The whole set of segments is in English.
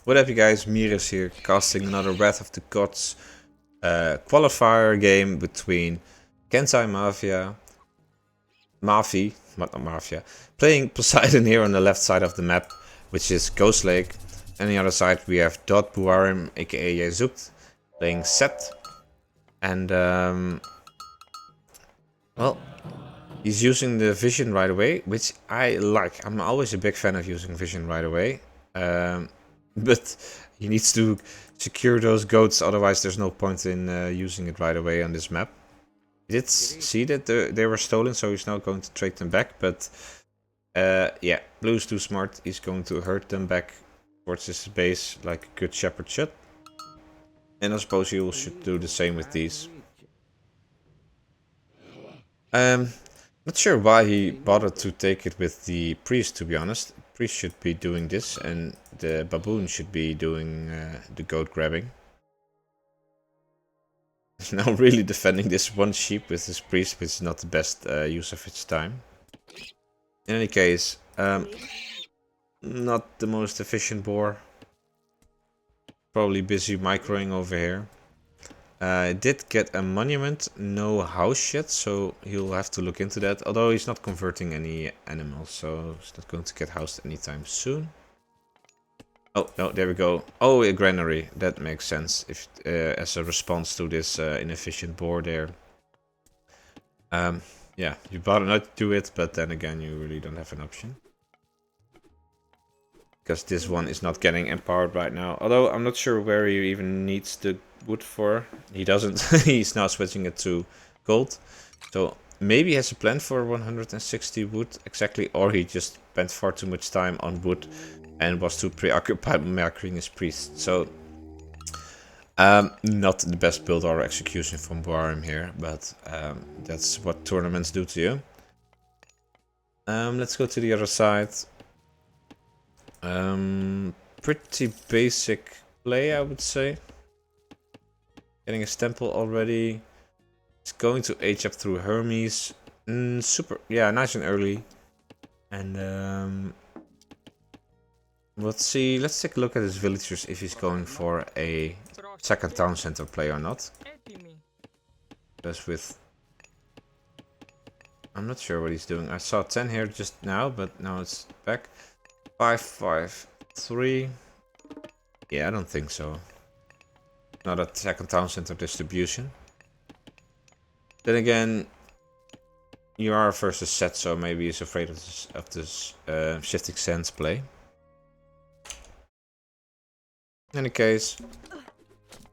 What up, you guys? Mirez here, casting another Wrath of the Gods qualifier game between Kenz and Mahfi, not Mafia, playing Poseidon here on the left side of the map, which is Ghost Lake. On the other side we have DoD Bouarim, aka Yezupt, playing Set. And well, he's using the vision right away, which I like. I'm always a big fan of using vision right away. But he needs to secure those goats, otherwise there's no point in using it right away on this map. He did see that they were stolen, so he's now going to trade them back, but yeah, Blue's too smart. He's going to herd them back towards his base like a good shepherd should. And I suppose you should do the same with these. Not sure why he bothered to take it with the priest, to be honest. The priest should be doing this, and the baboon should be doing the goat grabbing. He's now really defending this one sheep with his priest, which is not the best use of its time. In any case, not the most efficient boar. Probably busy microing over here. Did get a monument, no house yet, so he'll have to look into that. Although he's not converting any animals, so he's not going to get housed anytime soon. Oh, no, there we go. Oh, a granary. That makes sense if as a response to this inefficient boar there. Yeah, you better not do it, but then again, you really don't have an option. Because this one is not getting empowered right now. Although I'm not sure where he even needs the wood for. He doesn't. He's now switching it to gold. So maybe he has a plan for 160 wood exactly, or he just spent far too much time on wood and was too preoccupied with murdering his priest. So not the best build or execution from Bouarim here, but that's what tournaments do to you. Let's go to the other side. Pretty basic play, I would say. Getting a temple already. It's going to age up through Hermes. Super, yeah, nice and early. And let's see. Let's take a look at his villagers if he's going for a second town center play or not. Just with, I'm not sure what he's doing. I saw 10 here just now, but now it's back. 5, 5, 3. Yeah, I don't think so. Not a second town center distribution. Then again, you are versus Set, so maybe he's afraid of this shifting sands play. In any case,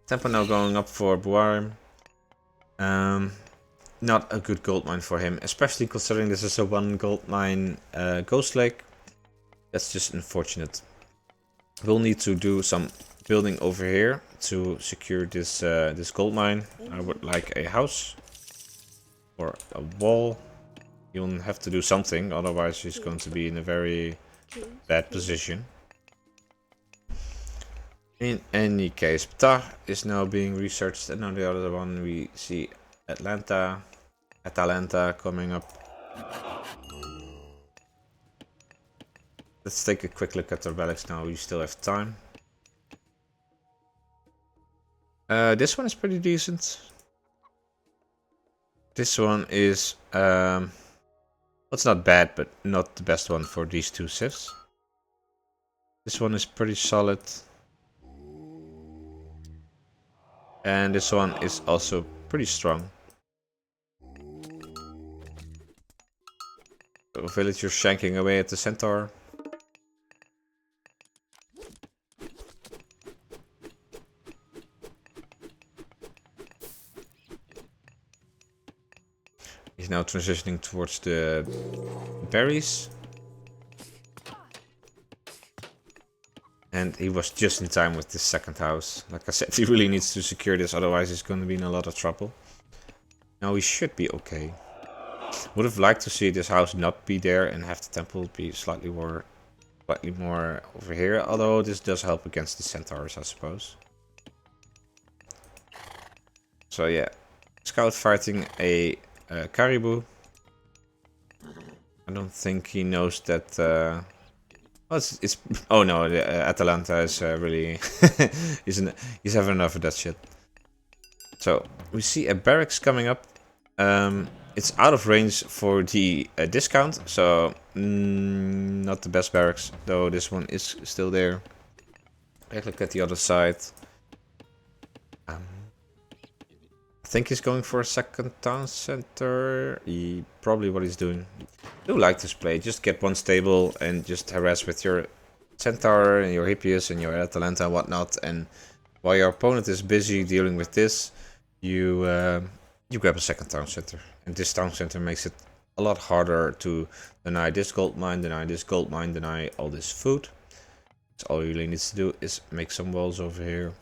tempo now going up for Bouarim. Not a good gold mine for him, especially considering this is a 1 gold mine Ghost Lake. That's just unfortunate. We'll need to do some building over here to secure this this gold mine. I would like a house or a wall. You'll have to do something, otherwise he's going to be in a very bad position. In any case, Ptah is now being researched, and on the other one we see Atalanta coming up. Let's take a quick look at the relics now, we still have time. This one is pretty decent. This one is, well, it's not bad, but not the best one for these two civs. This one is pretty solid. And this one is also pretty strong. So villagers shanking away at the centaur. He's now transitioning towards the berries. And he was just in time with this second house. Like I said, he really needs to secure this, otherwise he's going to be in a lot of trouble. Now he should be okay. Would have liked to see this house not be there and have the temple be slightly more over here. Although this does help against the centaurs, I suppose. So yeah, scout fighting a caribou. I don't think he knows that. Oh, it's oh no, the, Atalanta is really he's having enough of that shit. So we see a barracks coming up. It's out of range for the discount, so not the best barracks, though this one is still there. Let's look at the other side. I think he's going for a second town center. Probably what he's doing. I do like this play. Just get one stable and just harass with your centaur and your hippias and your Atalanta and whatnot. And while your opponent is busy dealing with this, you grab a second town center. And this town center makes it a lot harder to deny this gold mine, deny this gold mine, deny all this food. So all you really need to do is make some walls over here.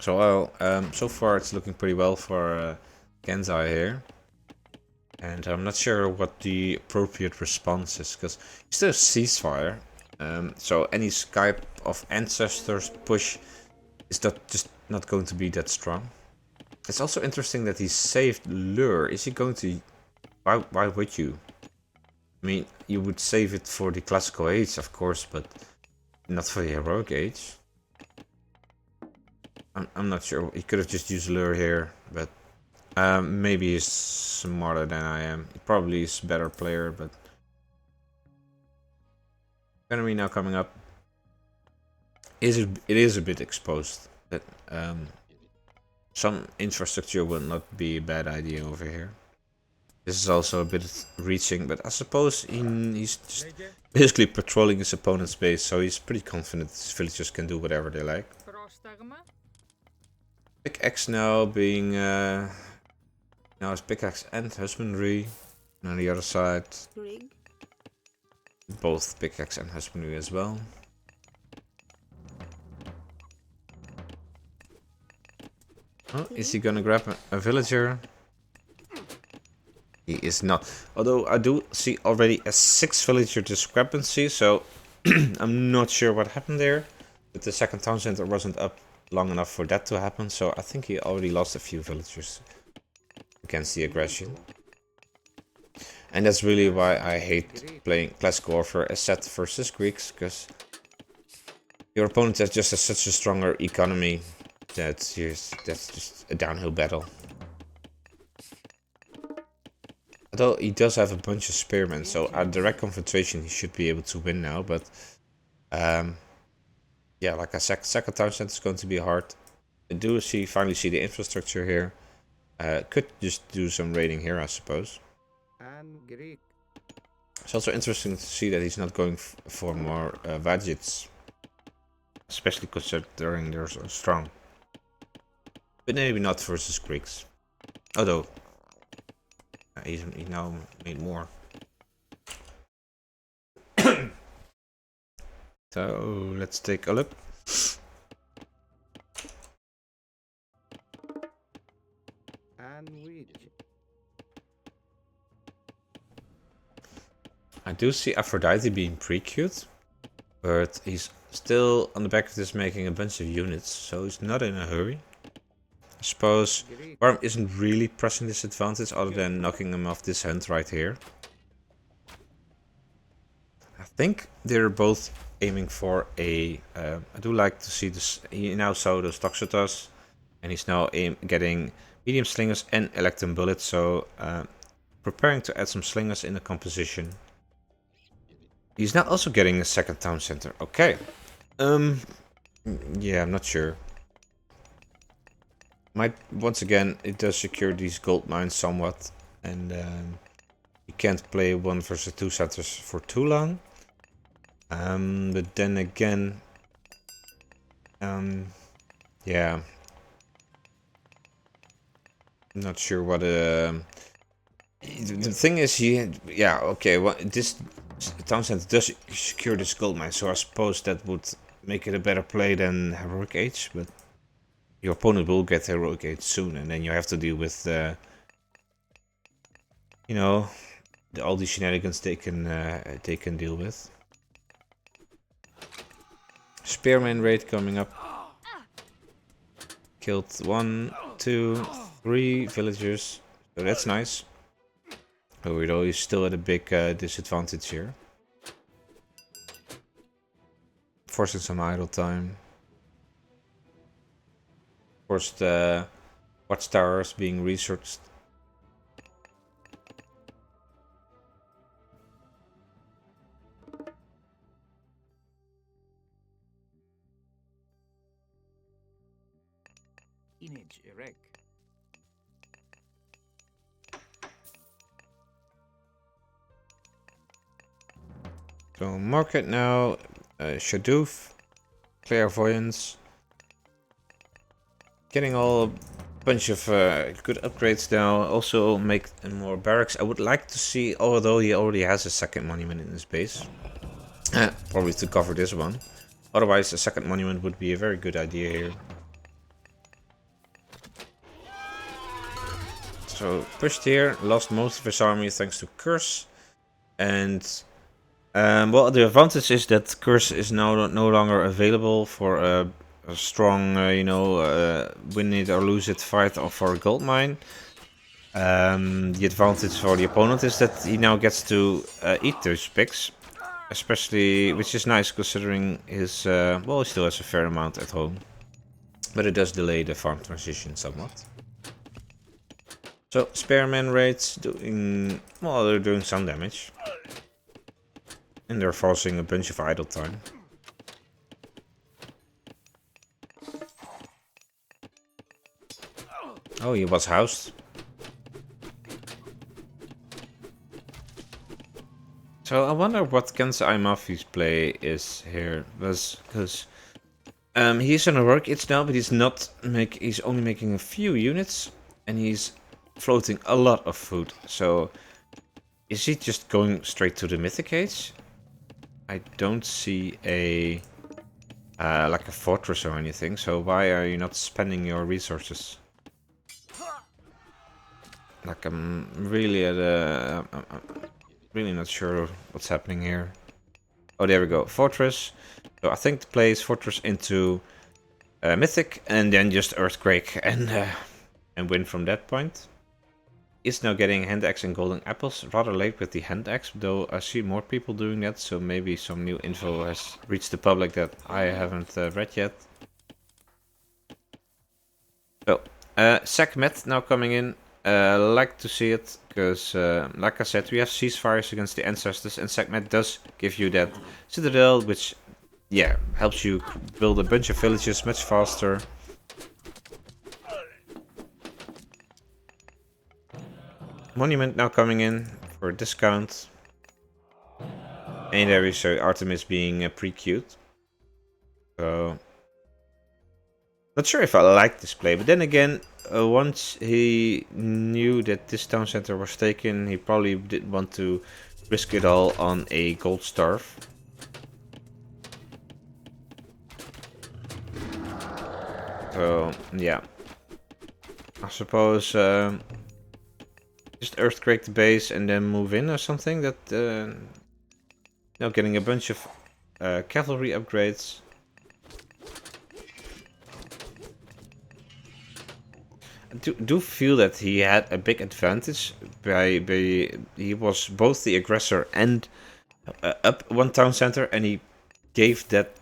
So so far it's looking pretty well for Kenz here. And I'm not sure what the appropriate response is, because he still has ceasefire. So any Skype of ancestors push is just not going to be that strong. It's also interesting that he saved Lure. Is he going to... Why would you? I mean, you would save it for the classical age, of course, but not for the heroic age. I'm not sure. He could have just used Lure here, but maybe he's smarter than I am. He probably is a better player, but... Enemy now coming up. It is a bit exposed. That some infrastructure would not be a bad idea over here. This is also a bit reaching, but I suppose he's just basically patrolling his opponent's base, so he's pretty confident his villagers can do whatever they like. Pickaxe now being now it's pickaxe and husbandry, and on the other side both pickaxe and husbandry as well. Oh, is he gonna grab a villager? He is not. Although I do see already a 6 villager discrepancy, so I'm not sure what happened there. But the second town center wasn't up long enough for that to happen, so I think he already lost a few villagers against the aggression. And that's really why I hate playing Classical Warfare as set versus Greeks, because your opponent has just such a stronger economy that that's just a downhill battle. Although he does have a bunch of spearmen, so at direct confrontation he should be able to win now, but yeah, like I said, second town center is going to be hard. I do finally see the infrastructure here. Could just do some raiding here, I suppose. It's also interesting to see that he's not going for more Vajits, especially considering they're so strong. But maybe not versus Greeks. Although he now made more. So let's take a look. I do see Aphrodite being pre-queued, but he's still on the back of this making a bunch of units, so he's not in a hurry. I suppose Bouarim isn't really pressing this advantage other than knocking him off this hunt right here. I think they're both aiming for a... I do like to see this. He now saw those Toxotas, and he's now getting medium slingers and electrum bullets, so preparing to add some slingers in the composition. He's now also getting a second town center. Okay. Yeah, I'm not sure. Once again, it does secure these gold mines somewhat, and you can't play 1 versus 2 centers for too long. But then again, yeah, I'm not sure what the thing is. Yeah, okay. Well, this town center does secure this gold mine, so I suppose that would make it a better play than heroic age, but your opponent will get heroic age soon, and then you have to deal with you know, all the shenanigans they can deal with. Spearman raid coming up. Killed 1, 2, 3 villagers, so that's nice. Although he's still at a big disadvantage here. Forcing some idle time. Of course, the watchtowers being researched. Image erect. So market now, Shadoof, Clairvoyance. Getting all a bunch of good upgrades now. Also make more barracks. I would like to see, although he already has a second monument in his base. Probably to cover this one. Otherwise a second monument would be a very good idea here. So pushed here, lost most of his army thanks to Curse. And well, the advantage is that Curse is now no longer available for a strong, win it or lose it fight for a gold mine. The advantage for the opponent is that he now gets to eat those picks, especially, which is nice considering his, well, he still has a fair amount at home. But it does delay the farm transition somewhat. So, Spearman raids doing, well, they're doing some damage. And they're forcing a bunch of idle time. Oh, he was housed. So I wonder what Kenz Mahfi's play is here. Because he's on a work itch now, but he's only making a few units. And he's floating a lot of food. So is he just going straight to the Mythic Age? I don't see a like a fortress or anything. So why are you not spending your resources? Like I'm really at a, really not sure what's happening here. Oh, there we go, fortress. So I think the play is fortress into mythic, and then just earthquake and win from that point. Is now getting hand axe and golden apples. Rather late with the hand axe, though I see more people doing that. So maybe some new info has reached the public that I haven't read yet. So Sekhmet now coming in. Like to see it, because like I said, we have ceasefires against the ancestors, and Sekhmet does give you that citadel, which, yeah, helps you build a bunch of villages much faster. Monument now coming in for a discount. And there we show Artemis being pre-queued. So, not sure if I like this play, but then again, once he knew that this town center was taken, he probably didn't want to risk it all on a gold starve. So, yeah. I suppose just earthquake the base and then move in or something. That now getting a bunch of cavalry upgrades. I do feel that he had a big advantage by he was both the aggressor and up one town center, and he gave that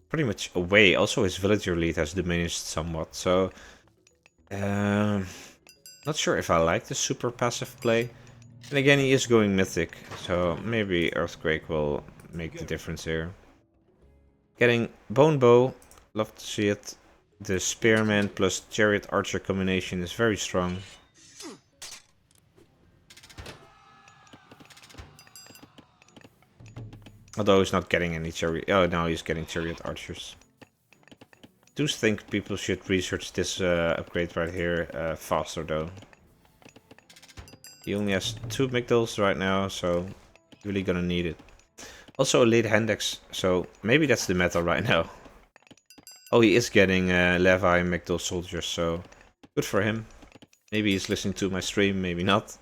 pretty much away. Also, his villager lead has diminished somewhat, so not sure if I like the super passive play. And again, he is going mythic, so maybe earthquake will make the difference here. Getting bone bow, love to see it. The spearman plus chariot archer combination is very strong. Although he's not getting any chariot. Oh, now he's getting chariot archers. I do think people should research this upgrade right here faster though. He only has 2 migdals right now, so really gonna need it. Also a late hand axe, so maybe that's the meta right now. Oh, he is getting Levi and Migdal soldiers, so good for him. Maybe he's listening to my stream, maybe not.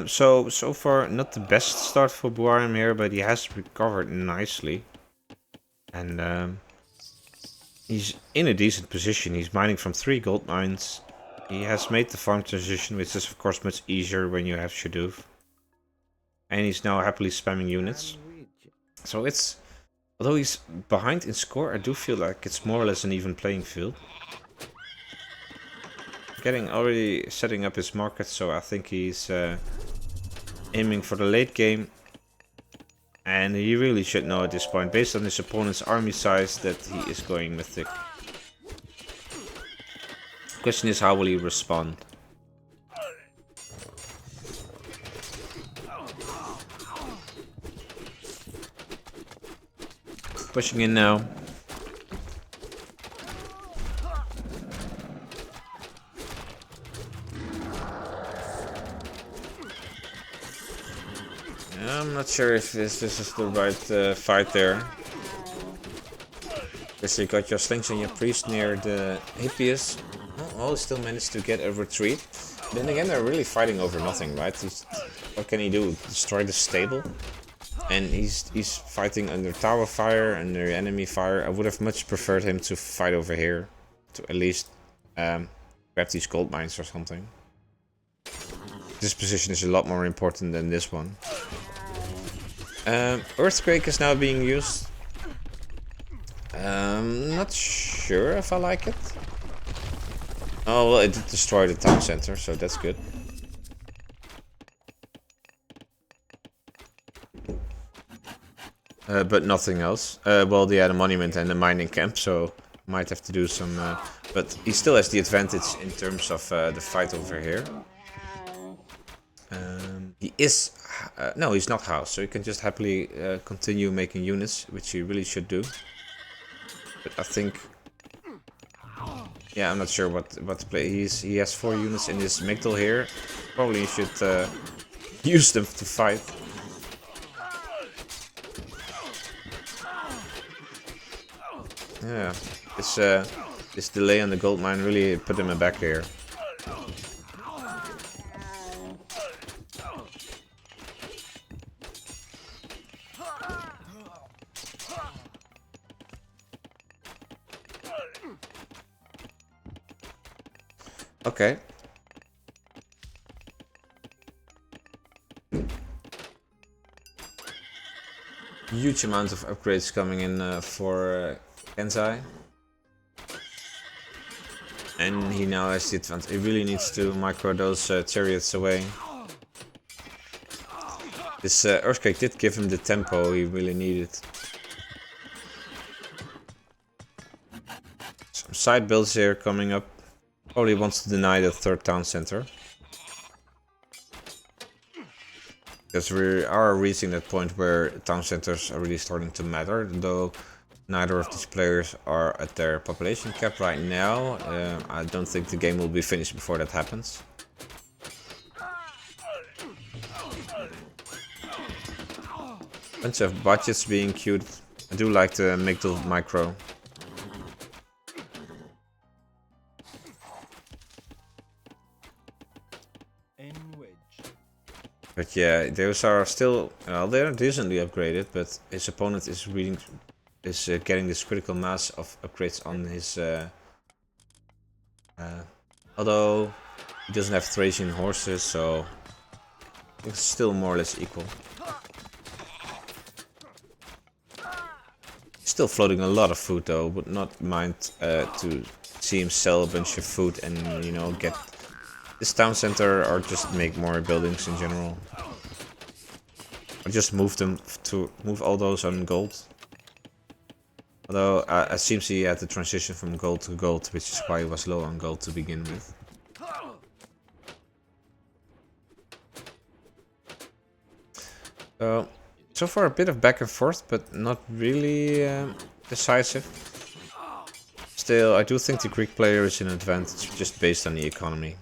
So far, not the best start for Bouarim here, but he has recovered nicely. And he's in a decent position. He's mining from 3 gold mines. He has made the farm transition, which is of course much easier when you have Shadoof. And he's now happily spamming units. So it's Although he's behind in score, I do feel like it's more or less an even playing field. Already setting up his market, so I think he's aiming for the late game. And he really should know at this point, based on his opponent's army size, that he is going mythic. Question is, how will he respond? Pushing in now. I'm not sure if this is the right fight there. Guess you got your slings and your priest near the Hippias. Oh, still managed to get a retreat. Then again, they're really fighting over nothing, right? What can he do? Destroy the stable? And he's fighting under tower fire, under enemy fire. I would have much preferred him to fight over here. To at least grab these gold mines or something. This position is a lot more important than this one. Earthquake is now being used. Not sure if I like it. Oh, well, it did destroy the town center, so that's good. But nothing else. Well, they had a monument and a mining camp, so might have to do some... but he still has the advantage in terms of the fight over here. He is... no, he's not housed, so he can just happily continue making units, which he really should do. But I think... yeah, I'm not sure what to play. He has 4 units in his Migdal here. Probably should use them to fight. Yeah, this delay on the gold mine really put him aback here. Okay. Huge amount of upgrades coming in for Kenz. And he now has the advantage. He really needs to micro those chariots away. This earthquake did give him the tempo he really needed. Some side builds here coming up. Probably wants to deny the 3rd town center. Because we are reaching that point where town centers are really starting to matter, though neither of these players are at their population cap right now. I don't think the game will be finished before that happens. Bunch of budgets being queued. I do like the Migdal micro. But yeah, those are still, well, they're decently upgraded, but his opponent is getting this critical mass of upgrades on his, although he doesn't have Thracian horses, so it's still more or less equal. Still floating a lot of food though, would not mind to see him sell a bunch of food and, you know, get this town center or just make more buildings in general. Or just move them to move all those on gold. Although it seems he had the transition from gold to gold, which is why he was low on gold to begin with. So far a bit of back and forth, but not really decisive. Still, I do think the Greek player is in advantage just based on the economy.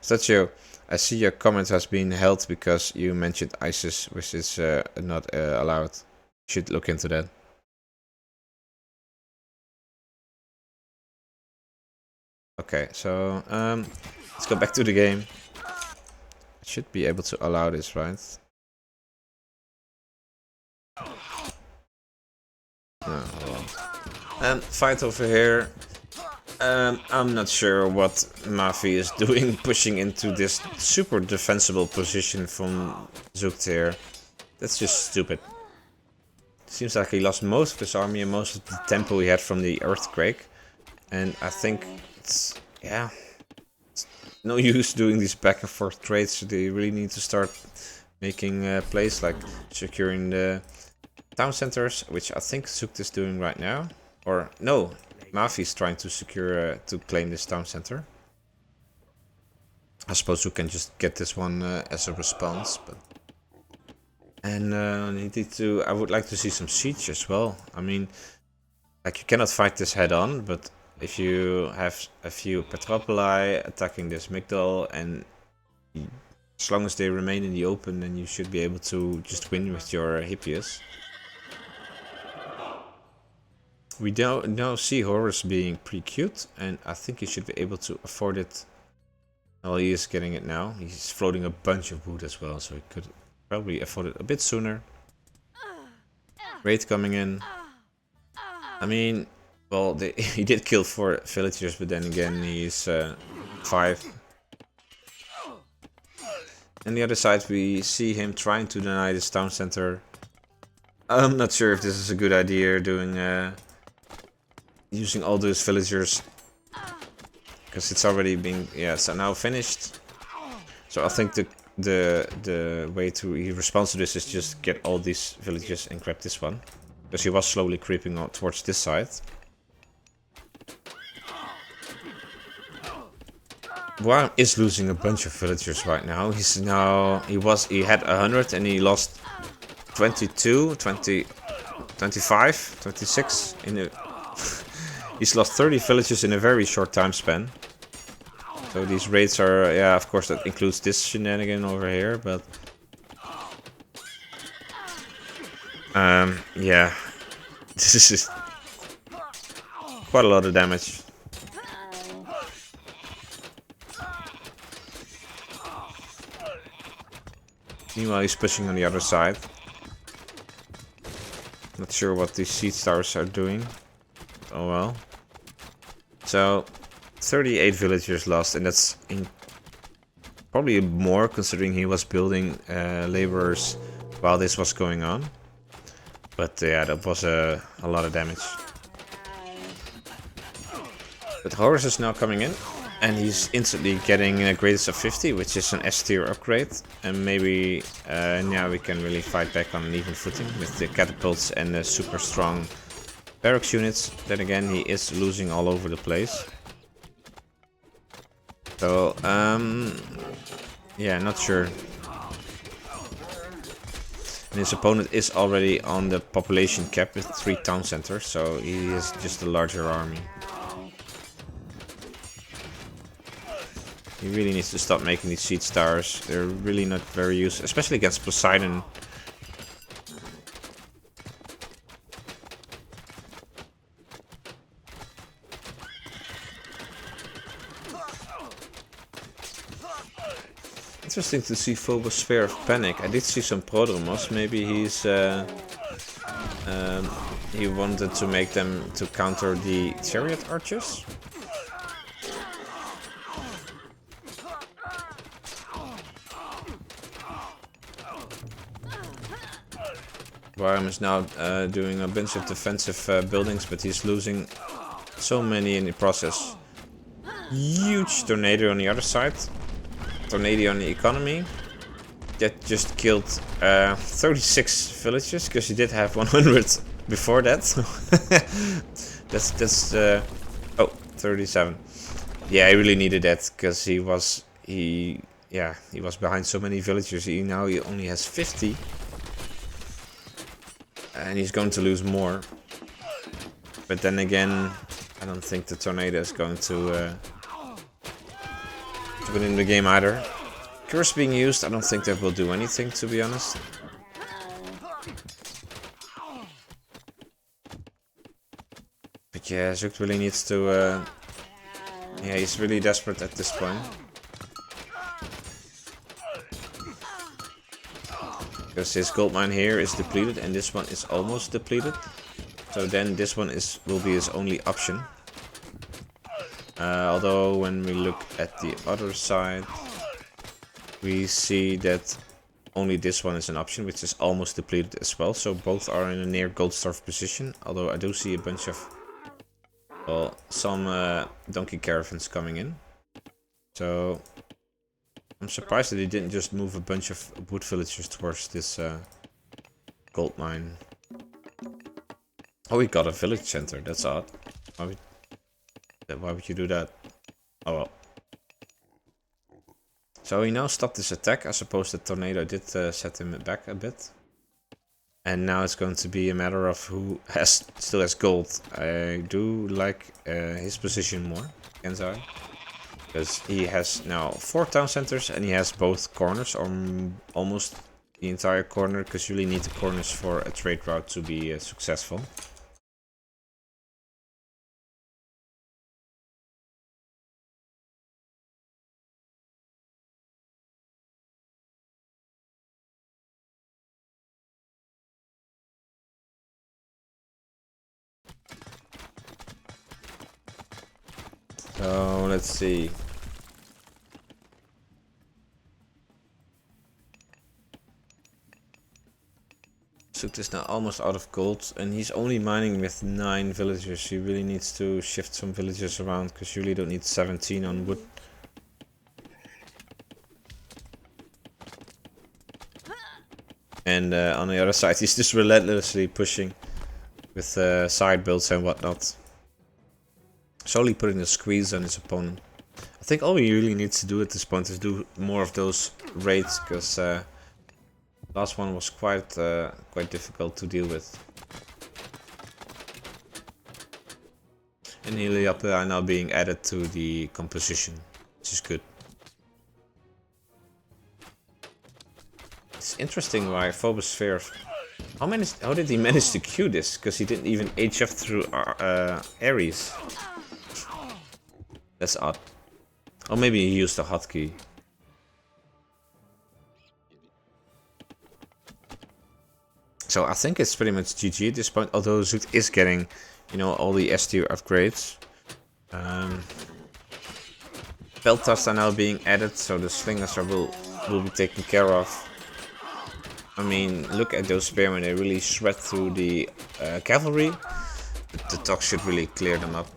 Statue, I see your comment has been held because you mentioned ISIS, which is not allowed. You should look into that. Okay, so let's go back to the game. I should be able to allow this, right? No, hold on. Fight over here. I'm not sure what Mahfi is doing, pushing into this super defensible position from Zook here. That's just stupid. Seems like he lost most of his army and most of the tempo he had from the earthquake. And I think it's, yeah, it's no use doing these back and forth trades. They really need to start making plays, like securing the town centers, which I think Zook is doing right now. Or no, Mahfi is trying to secure, to claim this town center. I suppose we can just get this one as a response, but... And I would like to see some siege as well. I mean, like, you cannot fight this head on, but if you have a few Petropoli attacking this Migdal, and as long as they remain in the open, then you should be able to just win with your Hippias. We now see Horus being pretty cute, and I think he should be able to afford it. Well, he is getting it now. He's floating a bunch of wood as well, so he could probably afford it a bit sooner. Raid coming in. I mean, well, he did kill 4 villagers, but then again, he's 5. On the other side, we see him trying to deny this town center. I'm not sure if this is a good idea, doing using all those villagers, because it's already been, yeah, so now finished. So I think the way to respond to this is just get all these villages and grab this one, because he was slowly creeping out towards this side. Bouarim is losing a bunch of villagers right now. He had 100 and he lost 22, 20, 25, 26 in a he's lost 30 villages in a very short time span. So these raids are, yeah, of course that includes this shenanigan over here, but yeah, this is just quite a lot of damage. Meanwhile, he's pushing on the other side. Not sure what these siege towers are doing. Oh well. So 38 villagers lost, and that's probably more considering he was building laborers while this was going on. But yeah, that was a lot of damage. But Horus is now coming in, and he's instantly getting a greatest of 50, which is an S tier upgrade. And maybe now we can really fight back on an even footing with the catapults and the super strong barracks units. Then again, he is losing all over the place. So, yeah, not sure. And his opponent is already on the population cap with 3 town centers, so he is just a larger army. He really needs to stop making these siege towers. They're really not very useful, especially against Poseidon. Interesting to see Phobos Sphere of Panic. I did see some prodromos. Maybe he's he wanted to make them to counter the chariot archers. Bouarim is now doing a bunch of defensive buildings, but he's losing so many in the process. Huge tornado on the other side. Tornado on the economy. That just killed 36 villages, because he did have 100 before that. that's oh, 37. Yeah, he really needed that, because he was behind so many villagers. He only has 50. And he's going to lose more. But then again, I don't think the tornado is going to win in the game either. Curse being used, I don't think that will do anything, to be honest. But yeah, Zook really needs to... yeah, he's really desperate at this point. Because his gold mine here is depleted, and this one is almost depleted. So then this one will be his only option. Although when we look at the other side, we see that only this one is an option, which is almost depleted as well. So both are in a near gold starved position. Although I do see a bunch of, well, some donkey caravans coming in. So I'm surprised that he didn't just move a bunch of wood villagers towards this gold mine. Oh, we got a village center. That's odd. Why would you do that? Oh well. So he now stopped this attack. I suppose the tornado did set him back a bit. And now it's going to be a matter of who still has gold. I do like his position more, Kenz, because he has now 4 town centers and he has both corners, or almost the entire corner, because you really need the corners for a trade route to be successful. So let's see. Soot is now almost out of gold, and he's only mining with 9 villagers. He really needs to shift some villagers around, because you really don't need 17 on wood. And on the other side, he's just relentlessly pushing with side builds and whatnot. Slowly putting a squeeze on his opponent. I think all he really needs to do at this point is do more of those raids, because last one was quite difficult to deal with. And Helioptera are now being added to the composition, which is good. It's interesting why Phobosphere. How did he manage to queue this? Because he didn't even HF through Ares. That's odd. Or maybe he used a hotkey. So I think it's pretty much GG at this point, although Zoot is getting, you know, all the S tier upgrades. Peltas are now being added, so the slingers will be taken care of. I mean, look at those spearmen, they really shred through the cavalry. The Tox should really clear them up.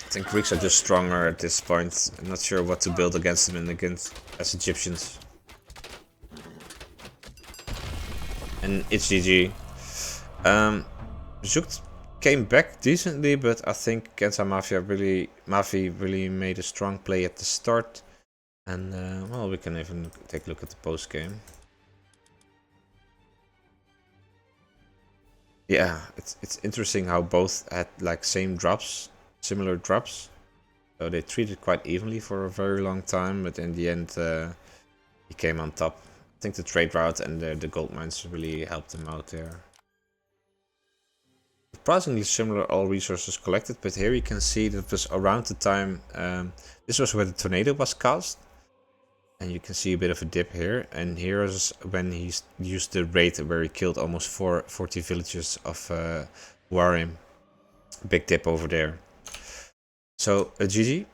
I think Greeks are just stronger at this point. I'm not sure what to build against them and against as Egyptians. And it's GG. Zoot came back decently, but I think Kenz and Mahfi really made a strong play at the start. And well, we can even take a look at the post game. Yeah, it's interesting how both had like similar drops. So they treated quite evenly for a very long time, but in the end he came on top. I think the trade route and the gold mines really helped him out there. Surprisingly similar all resources collected, but here you can see that it was around the time this was where the tornado was cast. And you can see a bit of a dip here, and here is when he used the raid where he killed almost 40 villagers of Bouarim. Big dip over there. So GG.